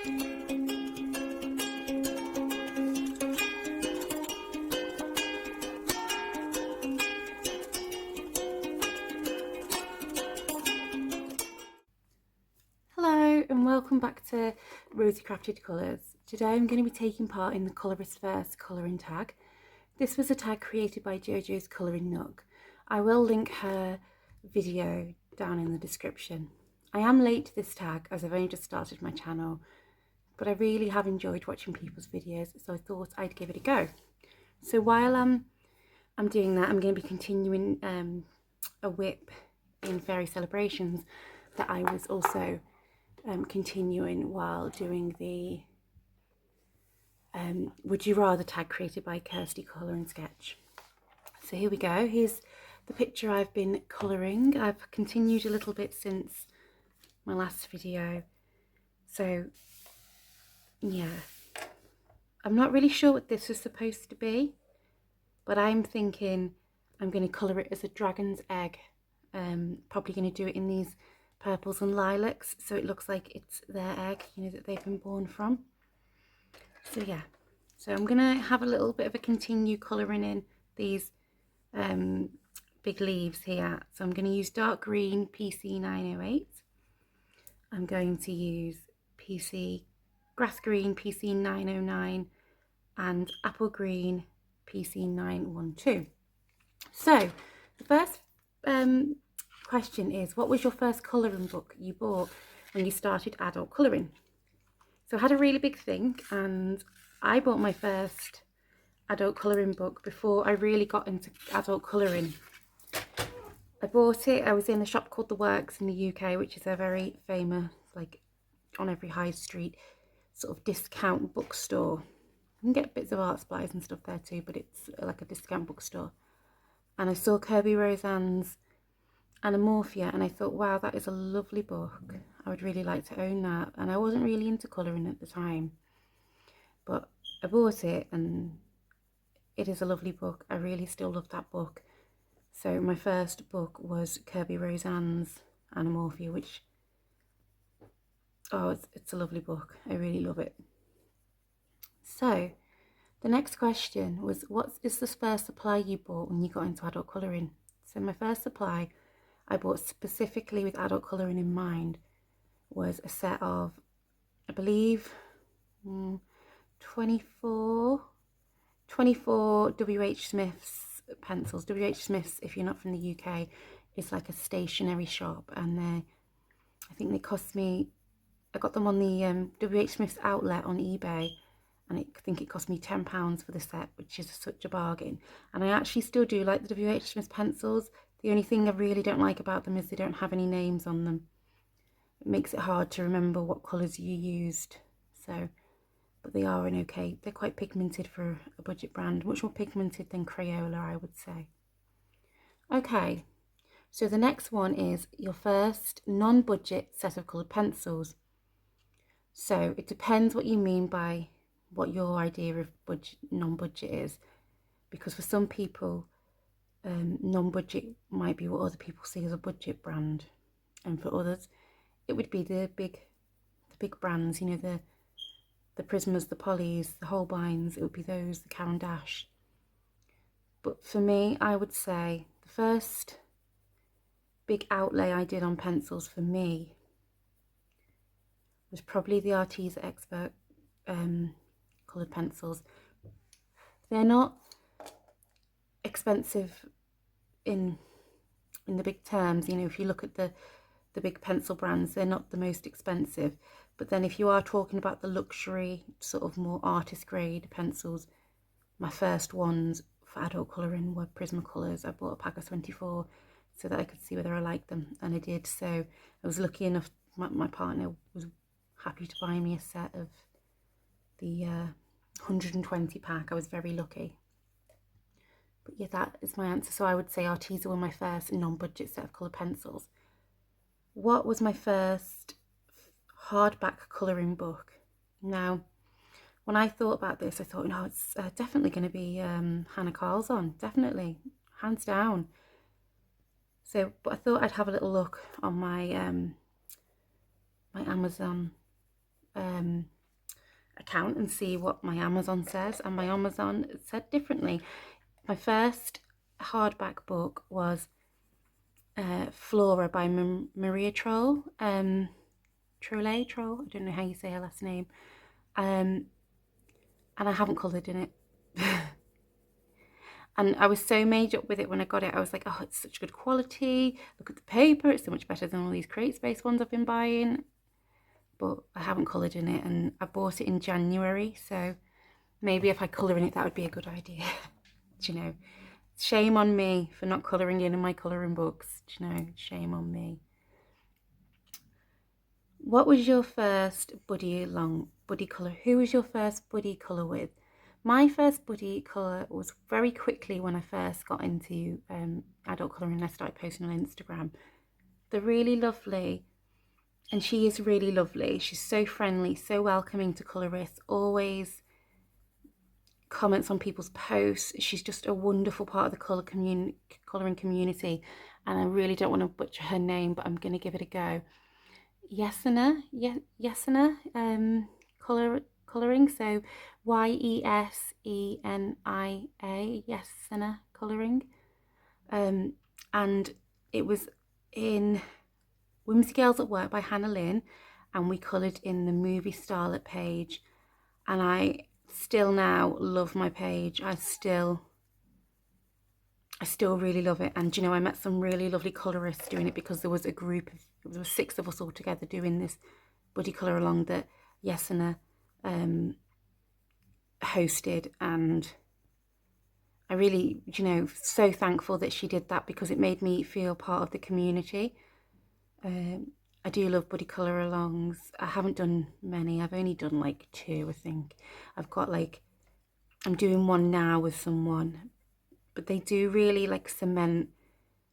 Hello and welcome back to Rosy Crafted Colours. Today I'm going to be taking part in the colourist first colouring tag. This was a tag created by Jojo's Colouring Nook. I will link her video down in the description. I am late to this tag as I've only just started my channel, but I really have enjoyed watching people's videos, so I thought I'd give it a go. So while I'm doing that, I'm going to be continuing a whip in Fairy Celebrations that I was also continuing while doing the Would You Rather tag created by Kirsty Colour and Sketch. So here we go. Here's the picture I've been colouring. I've continued a little bit since my last video. So yeah, I'm not really sure what this is supposed to be, but I'm thinking I'm going to colour it as a dragon's egg. Probably going to do it in these purples and lilacs, so it looks like it's their egg, you know, that they've been born from. So yeah, so I'm gonna have a little bit of a continue colouring in these big leaves here. So I'm going to use dark green PC 908. I'm going to use grass green PC 909 and apple green PC 912. So the first question is, what was your first colouring book you bought when you started adult colouring? So I had a really big think, and I bought my first adult colouring book before I really got into adult colouring. I bought it, I was in a shop called The Works in the UK, which is a very famous, like on every high street, sort of discount bookstore. You can get bits of art supplies and stuff there too, but it's like a discount bookstore. And I saw Kirby Roseanne's Anamorphia, and I thought, wow, that is a lovely book. I would really like to own that. And I wasn't really into colouring at the time, but I bought it and it is a lovely book. I really still love that book. So my first book was Kirby Roseanne's Anamorphia, which, oh, it's a lovely book. I really love it. So the next question was, what is the first supply you bought when you got into adult colouring? So my first supply I bought specifically with adult colouring in mind was a set of, I believe, 24 W.H. Smith's pencils. W.H. Smith's, if you're not from the UK, is like a stationery shop, and I think they cost me, I got them on the W.H. Smith's outlet on eBay, and I think it cost me £10 for the set, which is such a bargain. And I actually still do like the W.H. Smith pencils. The only thing I really don't like about them is they don't have any names on them. It makes it hard to remember what colours you used. So, but they are okay. They're quite pigmented for a budget brand, much more pigmented than Crayola, I would say. Okay, so the next one is your first non-budget set of coloured pencils. So it depends what you mean by what your idea of non-budget is, because for some people, non-budget might be what other people see as a budget brand, and for others it would be the big brands, you know, the Prismas, the Pollys, the Holbeins. It would be those, the Caran d'Ache. But for me, I would say the first big outlay I did on pencils for me was probably the Arteza Expert coloured pencils. They're not expensive in the big terms, you know, if you look at the big pencil brands, they're not the most expensive. But then if you are talking about the luxury, sort of more artist grade pencils, my first ones for adult colouring were Prismacolors. I bought a pack of 24 so that I could see whether I liked them, and I did. So I was lucky enough, my partner was happy to buy me a set of the 120 pack. I was very lucky. But yeah, that is my answer. So I would say Arteza were my first non-budget set of coloured pencils. What was my first hardback colouring book? Now, when I thought about this, I thought, no, it's definitely going to be Hannah Carlson, definitely, hands down. So, but I thought I'd have a little look on my my Amazon account and see what my Amazon says, and my Amazon said differently. My first hardback book was Flora by Maria Troll. Troll, I don't know how you say her last name. And I haven't coloured in it. And I was so made up with it when I got it. I was like, oh, it's such good quality. Look at the paper. It's so much better than all these CreateSpace ones I've been buying. But I haven't coloured in it, and I bought it in January. So maybe if I colour in it, that would be a good idea. Do you know? Shame on me for not colouring in my colouring books. Do you know? Shame on me. What was your first buddy colour? Who was your first buddy colour with? My first buddy colour was very quickly when I first got into adult colouring. I started posting on Instagram. They're really lovely, and she is really lovely. She's so friendly, so welcoming to colourists, always comments on people's posts. She's just a wonderful part of the colouring community, and I really don't want to butcher her name, but I'm going to give it a go. Yesenia, colouring, so Yesenia, Yesenia colouring, and it was in Whimsy Girls at Work by Hannah Lynn, and we coloured in the movie Starlet page, and I still now love my page. I still really love it. And you know, I met some really lovely colourists doing it, because there was a group of, there were 6 of us all together doing this buddy colour along that Yesenia hosted, and I really, you know, so thankful that she did that, because it made me feel part of the community. I do love buddy colour alongs. I haven't done many. I've only done like 2, I think. I've got like, I'm doing one now with someone, but they do really like cement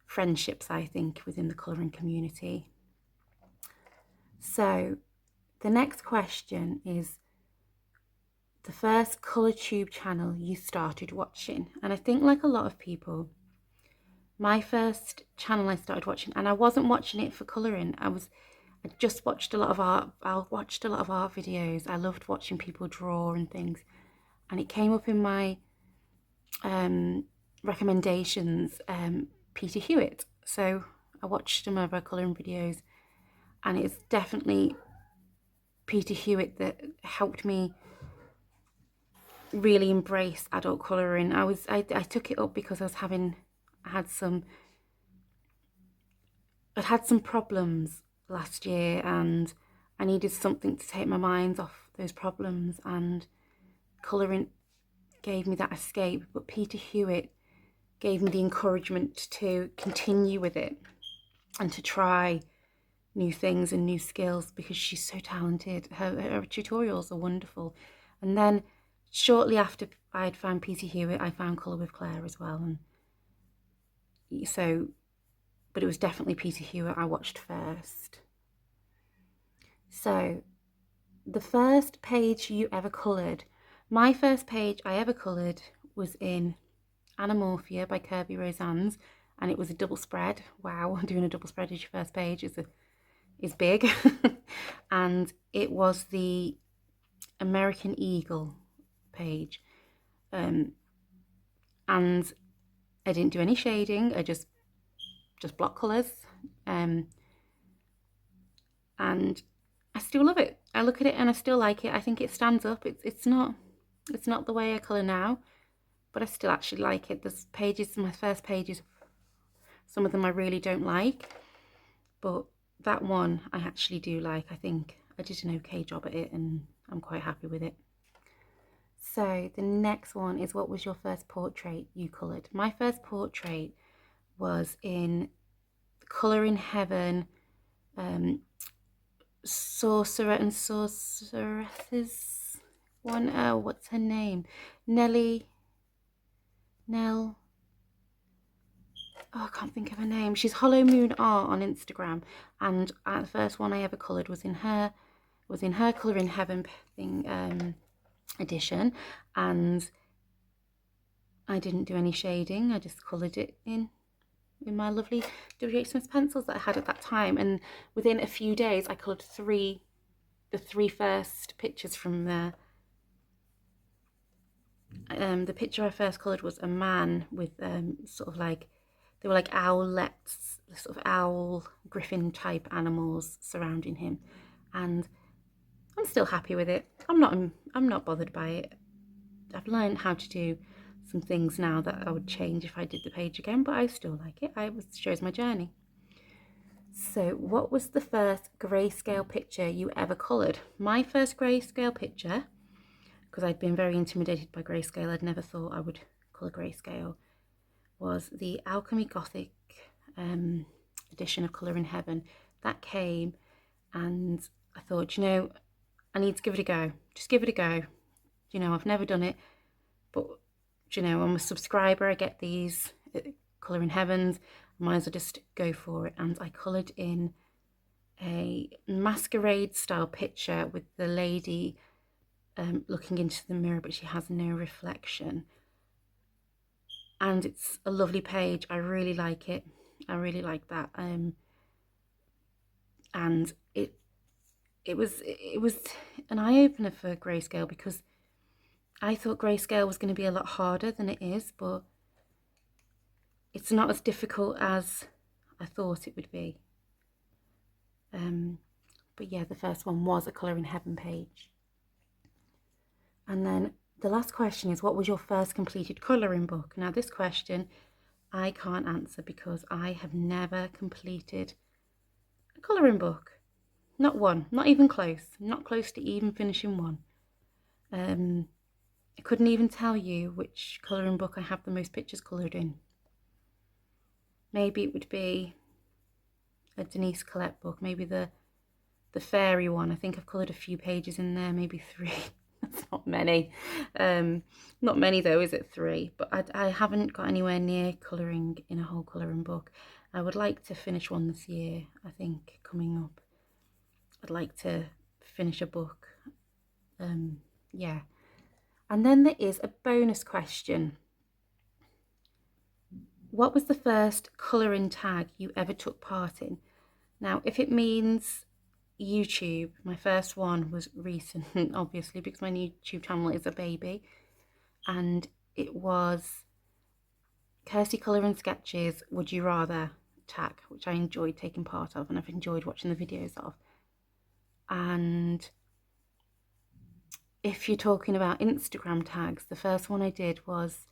friendships, I think, within the colouring community. So the next question is the first colour tube channel you started watching. And I think, like a lot of people, my first channel I started watching, and I wasn't watching it for colouring, I just watched a lot of art. I watched a lot of art videos. I loved watching people draw and things, and it came up in my recommendations, Peter Hewitt. So I watched some of her colouring videos, and it's definitely Peter Hewitt that helped me really embrace adult colouring. I took it up because I'd had some problems last year, and I needed something to take my mind off those problems, and colouring gave me that escape. But Peter Hewitt gave me the encouragement to continue with it and to try new things and new skills, because she's so talented. Her tutorials are wonderful. And then shortly after I'd found Peter Hewitt, I found Colour with Claire as well. And so, but it was definitely Peter Hewitt I watched first. So, the first page you ever coloured. My first page I ever coloured was in Anamorphia by Kirby Rosannes, and it was a double spread. Wow, doing a double spread as your first page is big. And it was the American Eagle page. And I didn't do any shading. I just block colours. And I still love it. I look at it and I still like it. I think it stands up. It's not the way I colour now, but I still actually like it. There's pages, my first pages, some of them I really don't like, but that one I actually do like. I think I did an okay job at it, and I'm quite happy with it. So the next one is, what was your first portrait you coloured? My first portrait was in Colour in Heaven, Sorcerer and Sorceresses one. Oh, what's her name? Nell. Oh, I can't think of her name. She's Hollow Moon Art on Instagram, and the first one I ever coloured was in her Colour in Heaven thing, edition, and I didn't do any shading. I just coloured it in my lovely WH Smith pencils that I had at that time, and within a few days I coloured the three first pictures from there. the picture I first coloured was a man with sort of like, they were like owlets, sort of owl griffin type animals surrounding him, and I'm still happy with it. I'm not bothered by it. I've learned how to do some things now that I would change if I did the page again, but I still like it. It shows my journey. So what was the first grayscale picture you ever coloured? My first grayscale picture, because I'd been very intimidated by grayscale, I'd never thought I would colour grayscale, was the Alchemy Gothic edition of Colour in Heaven. That came, and I thought, you know, I need to give it a go. Just give it a go. You know, I've never done it, but, you know, I'm a subscriber. I get these Colour in Heavens. I might as well just go for it. And I coloured in a masquerade style picture with the lady looking into the mirror, but she has no reflection. And it's a lovely page. I really like it. I really like that. And it was an eye-opener for grayscale, because I thought grayscale was going to be a lot harder than it is, but it's not as difficult as I thought it would be. But yeah, the first one was a Colour in Heaven page. And then the last question is, what was your first completed colouring book? Now this question I can't answer because I have never completed a colouring book. Not one, not even close, not close to even finishing one. I couldn't even tell you which colouring book I have the most pictures coloured in. Maybe it would be a Denise Collette book, maybe the fairy one. I think I've coloured a few pages in there, maybe 3. That's not many. Not many though, is it? 3? But I haven't got anywhere near colouring in a whole colouring book. I would like to finish one this year, I think, coming up. I'd like to finish a book. Yeah. And then there is a bonus question. What was the first colouring tag you ever took part in? Now, if it means YouTube, my first one was recent, obviously, because my YouTube channel is a baby, and it was Kirsty Colour and Sketches Would You Rather tag, which I enjoyed taking part of and I've enjoyed watching the videos of. And if you're talking about Instagram tags, the first one I did was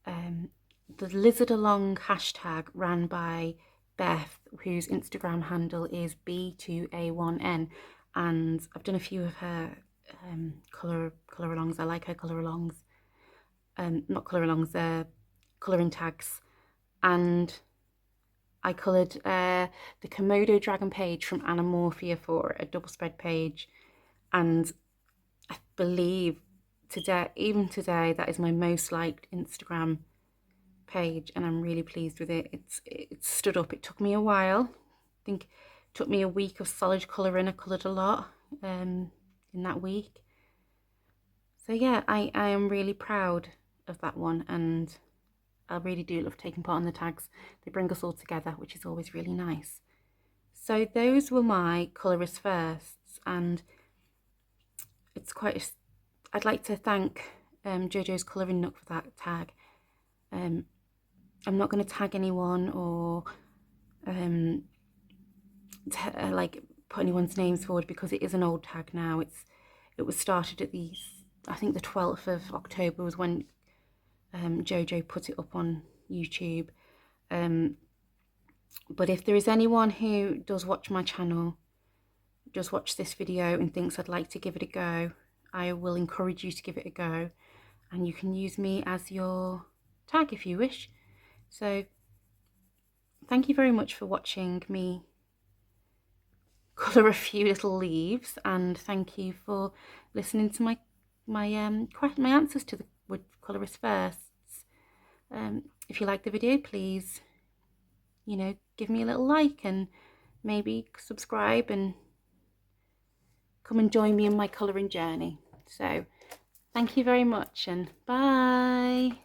the Lizard Along hashtag, ran by Beth, whose Instagram handle is B2A1N, and I've done a few of her colour alongs. I like her colour alongs, not colour alongs, colouring tags. And I coloured the Komodo dragon page from Anamorphia for a double spread page, and I believe today, even today, that is my most liked Instagram page, and I'm really pleased with it. It stood up. It took me a while. I think it took me a week of solid colouring. I coloured a lot in that week. So yeah, I am really proud of that one, and I really do love taking part in the tags. They bring us all together, which is always really nice. So those were my colourist firsts, and it's quite I'd like to thank Jojo's Colouring Nook for that tag. I'm not going to tag anyone or like put anyone's names forward, because it is an old tag now. It was started at I think the 12th of October was when Jojo put it up on YouTube. But if there is anyone who does watch my channel, does watch this video and thinks I'd like to give it a go, I will encourage you to give it a go, and you can use me as your tag if you wish. So thank you very much for watching me colour a few little leaves, and thank you for listening to my answers to the wood colourist firsts. If you like the video, please, you know, give me a little like and maybe subscribe and come and join me in my colouring journey. So thank you very much, and bye.